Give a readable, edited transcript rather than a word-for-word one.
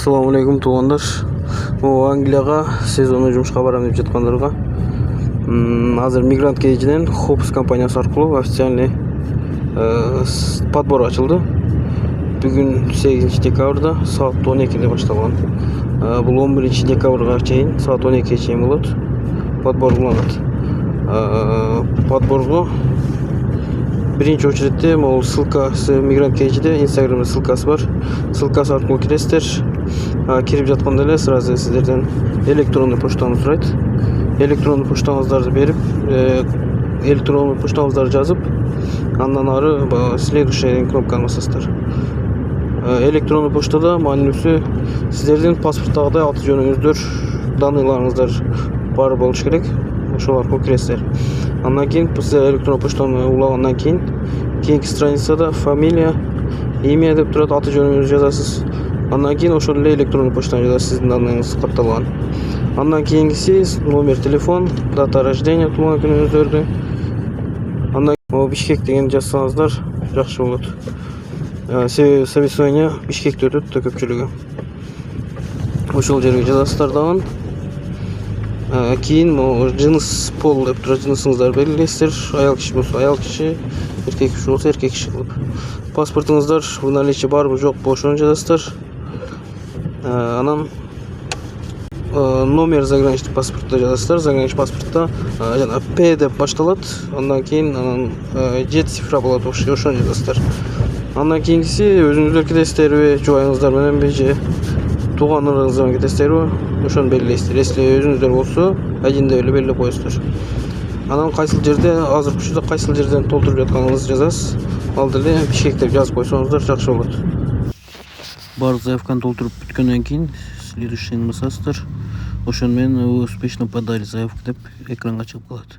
Assalamu alaikum туугандар. Англияга сезондо жумушка барам деп жаткандарга азыр Мигрант кейжинен Хопс компаниясы аркылуу официальный подбор ачылды. Бүгүн 8 декабрда саат 12-де башталган. Бул 11 декабрга чейин саат 12-ге чейин болот. Подбор уланат. Подборго биринчи очередте могул ссылкасы Мигрант кейжиде Instagram'да ссылкасы бар. Ссылкасы аркылуу киресиздер. Кирип жатканда эле сразу сиздерден электрондуу почтаны сурайт. Электрондуу почтаңыздарды берип, электрондуу почтаңыздарды жазып, андан ары следующий кнопканы басасыздар. Электрондуу почтада маанилүүсү сиздердин паспорттагыдай аты жөнүңүздөр, данныйларыңыздар бар болуш керек. Ошол аркылуу киресиздер. Андан кийин сиздер электрондуу почтаны улагандан кийин кийинки страницада фамилия, имя деп турат, аты жөнүңүздү жазасыз. Андан кийин ошол эле электрондуу почтаны жазасыз, сиздин данныйыңыз катталган. Андан кийинкиси номер телефон, дата рождения, туулган күнүңүздөрдү. Андан Бишкек деген жазсаңыздар жакшы болот. Себеби собеседование Бишкекте өтөт да көпчүлүгү. Ошол жерге жазасыздар дагы. Кийин жыныс пол деп турат, жынысыңыздарды белгилейсиздер. Аял киши болсо аял киши, эркек киши болсо эркек киши кылып. Паспортуңуздар в наличии барбы жокпу ошону жазасыздар. Анан номер заграничный паспортто жазасыздар. Заграничный паспортто жана П деп башталат. Андан кийин 7 цифра болот, ошону жазасыздар. Андан кийинкиси өзүңүздөр кетесиздерби, жубайыңыздар мененби же туугандарыңыз менен кетесиздерби, ошону белгилейсиздер. Если өзүңүздөр болсо, один деп эле белгилеп коесуздар. Анан кайсыл жерде азыркы учурда кайсыл жерден толтуруп жатканыңызды жазасыз. Ал деле Бишкек деп жазып койсоңуздар жакшы болот. Баардык заявканы толтуруп бүткөндөн кийин следующийни басасыздар. Ошону менен успешно подали заявку деп экранга чыгып калат.